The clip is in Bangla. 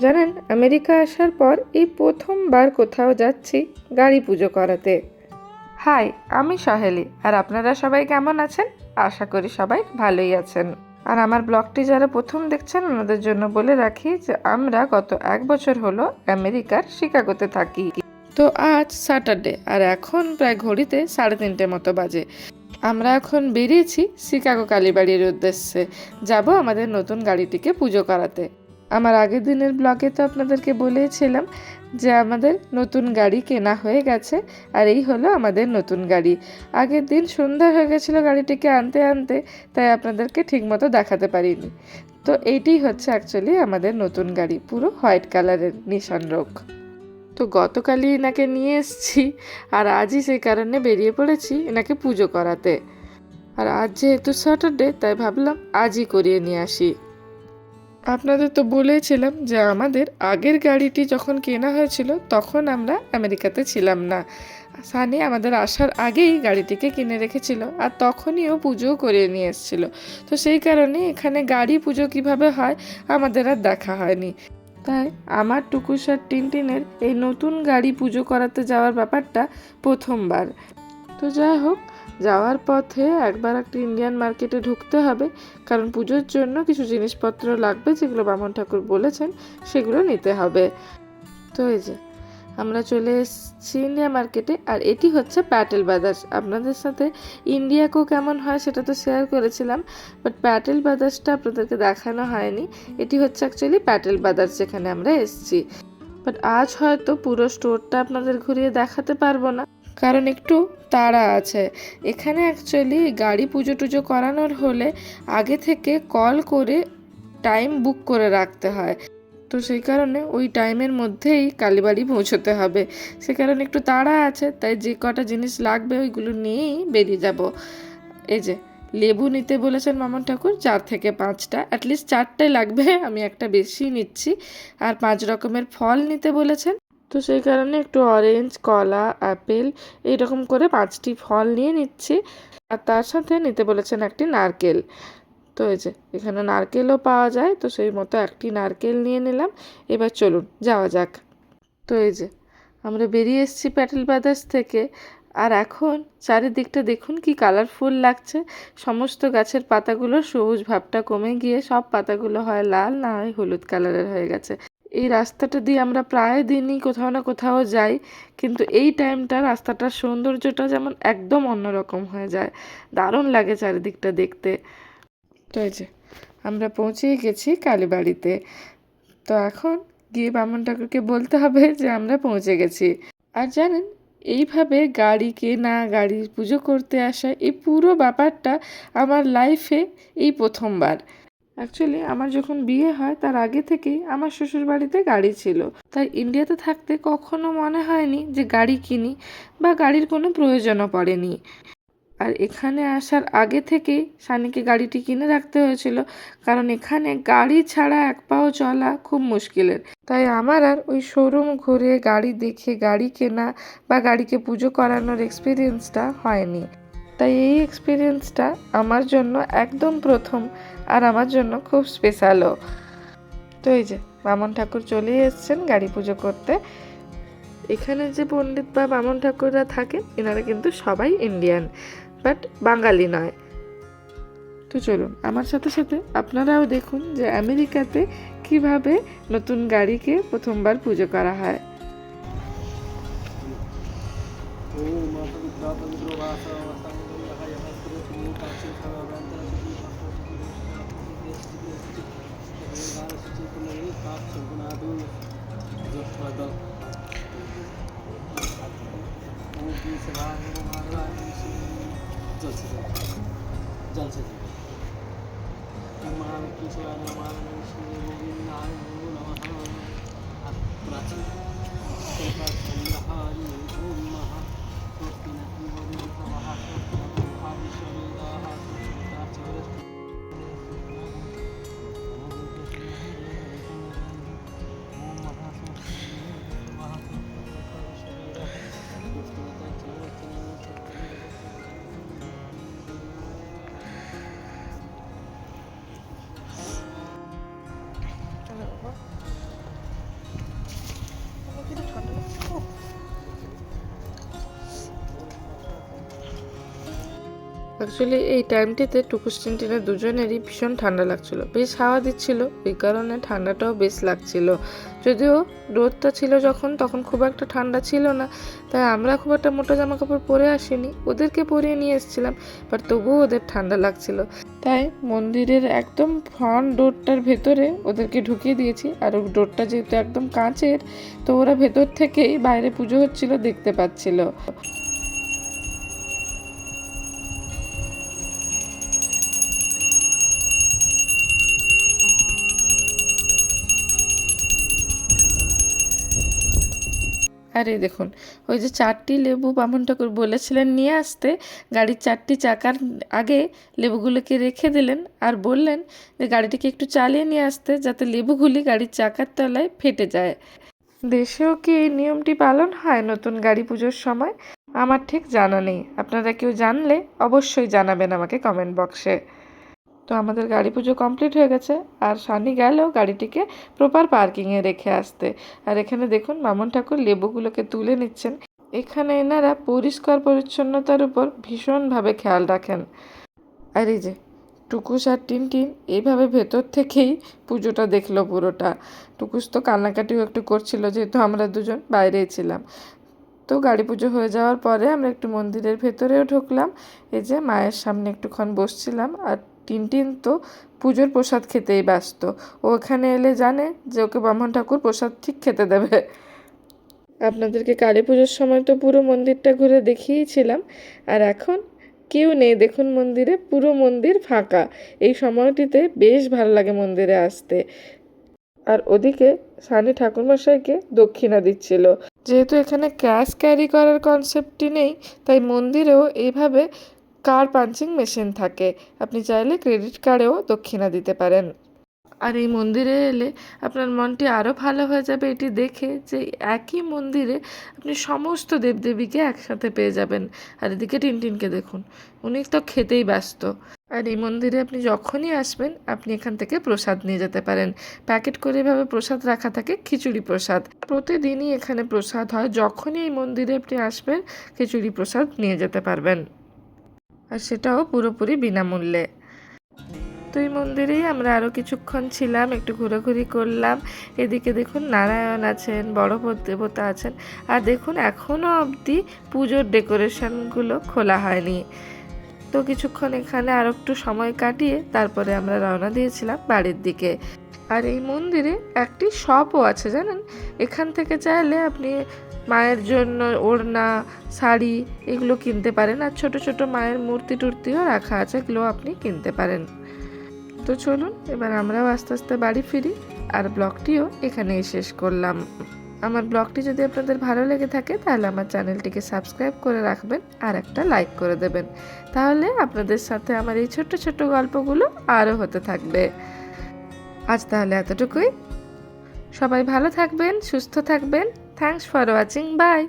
জানেন, আমেরিকা আসার পর এই প্রথমবার কোথাও যাচ্ছি গাড়ি পুজো করাতে। হাই, আমি সহেলি, আর আপনারা সবাই কেমন আছেন? আশা করি সবাই ভালোই আছেন। আর আমার ব্লগটি যারা প্রথম দেখছেন ওনাদের জন্য বলে রাখি যে আমরা গত 1 বছর হলো আমেরিকার শিকাগোতে থাকি। তো আজ স্যাটারডে, আর এখন প্রায় ঘড়িতে 3:30 মতো বাজে। আমরা এখন বেরিয়েছি শিকাগো কালীবাড়ির উদ্দেশ্যে, যাব আমাদের নতুন গাড়িটিকে পুজো করাতে। আমার আগের দিনের ব্লগে তো আপনাদেরকে বলেছিলাম যে আমাদের নতুন গাড়ি কেনা হয়ে গেছে, আর এই হলো আমাদের নতুন গাড়ি। আগের দিন সন্ধ্যা হয়ে গেছিলো গাড়িটিকে আনতে আনতে, তাই আপনাদেরকে ঠিকমতো দেখাতে পারিনি। তো এইটাই হচ্ছে অ্যাকচুয়ালি আমাদের নতুন গাড়ি, পুরো হোয়াইট কালারের নিশান রোগ। তো গতকালই এনাকে নিয়ে এসেছি, আর আজই সেই কারণে বেরিয়ে পড়েছি এনাকে পুজো করাতে। আর আজ যেহেতু স্যাটারডে, তাই ভাবলাম আজই করিয়ে নিয়ে আসি। আপনাদের তো বলেছিলাম যে আমাদের আগের গাড়িটি যখন কেনা হয়েছিল তখন আমরা আমেরিকাতে ছিলাম না। সানি আমাদের আসার আগেই গাড়িটিকে কিনে রেখেছিল, আর তখনই ও পুজোও করিয়ে নিয়ে এসেছিল। তো সেই কারণে এখানে গাড়ি পুজো কিভাবে হয় আমাদের আর দেখা হয়নি। তাই আমার টুকুসার টিনটিনের এই নতুন গাড়ি পুজো করাতে যাওয়ার ব্যাপারটা প্রথমবার। তো যাই হোক, যাওয়ার পথে একবার একটা ইন্ডিয়ান মার্কেটে ঢুকতে হবে, কারণ পুজোর জন্য কিছু জিনিসপত্র লাগবে যেগুলো বামন ঠাকুর বলেছেন সেগুলো নিতে হবে। তো এই যে আমরা চলে এসেছি ইন্ডিয়া মার্কেটে, আর এটি হচ্ছে প্যাটেল ব্রাদার্স। আপনাদের সাথে ইন্ডিয়াকেও কেমন হয় সেটা তো শেয়ার করেছিলাম, বাট প্যাটেল ব্রাদার্সটা আপনাদেরকে দেখানো হয়নি। এটি হচ্ছে অ্যাকচুয়ালি প্যাটেল ব্রাদার্স যেখানে আমরা এসেছি। বাট আজ হয়তো পুরো স্টোরটা আপনাদের ঘুরিয়ে দেখাতে পারবো না, কারণ একটু তাড়া আছে। এখানে অ্যাকচুয়ালি গাড়ি পুজো টুজো করানোর হলে আগে থেকে কল করে টাইম বুক করে রাখতে হয়। তো সেই কারণে ওই টাইমের মধ্যেই কালীবাড়ি পৌঁছতে হবে। সে কারণে একটু তাড়া আছে, তাই যে কটা জিনিস লাগবে ওইগুলো নিয়েই বেরিয়ে যাব। এই যে লেবু নিতে বলেছেন মামন ঠাকুর 4 থেকে 5টা, অ্যাটলিস্ট 4টাই লাগবে, আমি একটা বেশি নিচ্ছি। আর 5 রকমের ফল নিতে বলেছেন, তো সেই কারণে একটু অরেঞ্জ, কলা, অ্যাপেল এইরকম করে 5টি ফল নিয়ে নিচ্ছি। আর তার সাথে নিতে বলেছেন একটি নারকেল। তো এই যে এখানে নারকেলও পাওয়া যায়, তো সেই মতো একটি নারকেল নিয়ে নিলাম। এবার চলুন যাওয়া যাক। তো এই যে আমরা বেরিয়ে এসেছি প্যাটেল ব্রাদার্স থেকে, আর এখন চারিদিকটা দেখুন কি কালারফুল লাগছে। সমস্ত গাছের পাতাগুলোর সবুজ ভাবটা কমে গিয়ে সব পাতাগুলো হয় লাল, না হয় হলুদ কালারের হয়ে গেছে। এই রাস্তাটা দিয়ে আমরা প্রায় দিনই কোথাও না কোথাও যাই, কিন্তু এই টাইমটা রাস্তাটার সৌন্দর্যটা যেমন একদম অন্যরকম হয়ে যায়। দারুণ লাগে চারিদিকটা দেখতে। তো এই যে আমরা পৌঁছেই গেছি কালীবাড়িতে। তো এখন গিয়ে বামন ঠাকুরকে বলতে হবে যে আমরা পৌঁছে গেছি। আর জানেন, এইভাবে গাড়ি কেনা, গাড়ি পুজো করতে আসা, এই পুরো ব্যাপারটা আমার লাইফে এই প্রথমবার। অ্যাকচুয়ালি আমার যখন বিয়ে হয় তার আগে থেকেই আমার শ্বশুর বাড়িতে গাড়ি ছিল, তাই ইন্ডিয়াতে থাকতে কখনো মনে হয়নি যে গাড়ি কিনি, বা গাড়ির কোনো প্রয়োজনও পড়েনি। আর এখানে আসার আগে থেকেই সানিকে গাড়িটি কিনে রাখতে হয়েছিল, কারণ এখানে গাড়ি ছাড়া এক পাও চলা খুব মুশকিলের। তাই আমার আর ওই শোরুম ঘুরে গাড়ি দেখে গাড়ি কেনা বা গাড়িকে পুজো করানোর এক্সপিরিয়েন্সটা হয়নি। তাই এই এক্সপিরিয়েন্সটা আমার জন্য একদম প্রথম, আর আমার জন্য খুব স্পেশালও। তো এই যে বামন ঠাকুর চলে এসেছেন গাড়ি পুজো করতে। এখানে যে পণ্ডিত বা বামন ঠাকুররা থাকেন এনারা কিন্তু সবাই ইন্ডিয়ান, বাট বাঙালি নয়। তো চলুন আমার সাথে সাথে আপনারাও দেখুন যে আমেরিকাতে কিভাবে নতুন গাড়িকে প্রথমবার পুজো করা হয়। অ্যাকচুয়ালি এই টাইমটিতে টুকুস টিনটিনের দুজনেরই ভীষণ ঠান্ডা লাগছিল, বেশ হাওয়া দিচ্ছিল, এই কারণে ঠান্ডাটাও বেশ লাগছিল। যদিও রোদটা ছিল যখন, তখন খুব একটা ঠান্ডা ছিল না, তাই আমরা খুব একটা মোটা জামা কাপড় পরে আসিনি, ওদেরকে পরিয়ে নিয়ে এসেছিলাম, বাট তবুও ওদের ঠান্ডা লাগছিল। তাই মন্দিরের একদম ফ্রন্ট ডোরটার ভেতরে ওদেরকে ঢুকিয়ে দিয়েছি। আর ডোরটা যেহেতু একদম কাঁচের, তো ওরা ভেতর থেকেই বাইরে পুজো হচ্ছিল দেখতে পাচ্ছিল। আর এই দেখুন, ওই যে 4টি লেবু বামুন ঠাকুর বলেছিলেন নিয়ে আসতে, গাড়ির 4টি চাকার আগে লেবুগুলোকে রেখে দিলেন আর বললেন যে গাড়িটিকে একটু চালিয়ে নিয়ে আসতে, যাতে লেবুগুলি গাড়ির চাকার তলায় ফেটে যায়। দেশেও কি এই নিয়মটি পালন হয় নতুন গাড়ি পুজোর সময়? আমার ঠিক জানা নেই, আপনারা কেউ জানলে অবশ্যই জানাবেন আমাকে কমেন্ট বক্সে। তো আমাদের গাড়ি পুজো কমপ্লিট হয়ে গেছে, আর সানি গেল গাড়িটিকে প্রপার পার্কিংয়ে রেখে আসতে। আর এখানে দেখুন বামুন ঠাকুর লেবুগুলোকে তুলে নিচ্ছেন। এখানে এনারা পরিষ্কার পরিচ্ছন্নতার উপর ভীষণভাবে খেয়াল রাখেন। আর এই যে টুকুস আর টিনটিন এইভাবে ভেতর থেকেই পুজোটা দেখলো পুরোটা। টুকুস তো কান্নাকাটিও একটু করছিল, যেহেতু আমরা দুজন বাইরেই ছিলাম। তো গাড়ি পুজো হয়ে যাওয়ার পরে আমরা একটু মন্দিরের ভেতরেও ঢুকলাম। এই যে মায়ের সামনে একটুক্ষণ বসছিলাম। আর টিনটিন তো পুজোর প্রসাদ খেতেই ব্যস্ত, ও এখানে এলে জানে যে ওকে বামুন ঠাকুর প্রসাদ ঠিক খেতে দেবে। আপনাদেরকে কালী পুজোর সময় তো পুরো মন্দিরটা ঘুরে দেখিয়েছিলাম, আর এখন কেউ নেই দেখুন মন্দিরে, পুরো মন্দির ফাঁকা। এই সময়টিতে বেশ ভালো লাগে মন্দিরে আসতে। আর ওদিকে সানি ঠাকুরমশাইকে দক্ষিণা দিচ্ছিল। যেহেতু এখানে ক্যাশ ক্যারি করার কনসেপ্টটি নেই, তাই মন্দিরেও এইভাবে কার্ড পাঞ্চিং মেশিন থাকে, আপনি চাইলে ক্রেডিট কার্ডেও দক্ষিণা দিতে পারেন। আর এই মন্দিরে এলে আপনার মনটি আরও ভালো হয়ে যাবে এটি দেখে, যে একই মন্দিরে আপনি সমস্ত দেবদেবীকে একসাথে পেয়ে যাবেন। আর এদিকে টিনটিনকে দেখুন, উনি তো খেতেই ব্যস্ত। আর এই মন্দিরে আপনি যখনই আসবেন আপনি এখান থেকে প্রসাদ নিয়ে যেতে পারেন। প্যাকেট করে এভাবে প্রসাদ রাখা থাকে, খিচুড়ি প্রসাদ। প্রতিদিনই এখানে প্রসাদ হয়, যখনই এই মন্দিরে আপনি আসবেন খিচুড়ি প্রসাদ নিয়ে যেতে পারবেন, আর সেটাও পুরোপুরি বিনামূল্যে। তো এই মন্দিরেই আমরা আরও কিছুক্ষণ ছিলাম, একটু ঘোরাঘুরি করলাম। এদিকে দেখুন নারায়ণ আছেন, বড় দেবতা আছেন। আর দেখুন এখনও অবধি পুজোর ডেকোরেশনগুলো খোলা হয়নি। তো কিছুক্ষণ এখানে আর একটু সময় কাটিয়ে তারপরে আমরা রওনা দিয়েছিলাম বাড়ির দিকে। আর এই মন্দিরে একটি শপও আছে জানেন, এখান থেকে চাইলে আপনি মায়ের জন্য ওড়না, শাড়ি এগুলো কিনতে পারেন। আর ছোট ছোট মায়ের মূর্তি টুর্তিও রাখা আছে, এগুলো আপনি কিনতে পারেন। তো চলুন এবার আমরাও আস্তে আস্তে বাড়ি ফিরি, আর ব্লগটিও এখানেই শেষ করলাম। আমার ব্লগটি যদি আপনাদের ভালো লেগে থাকে তাহলে আমার চ্যানেলটিকে সাবস্ক্রাইব করে রাখবেন আর একটা লাইক করে দেবেন, তাহলে আপনাদের সাথে আমার এই ছোট্ট ছোট্ট গল্পগুলো আরও হতে থাকবে। আজ তাহলে এতটুকুই। সবাই ভালো থাকবেন, সুস্থ থাকবেন। Thanks for watching, by.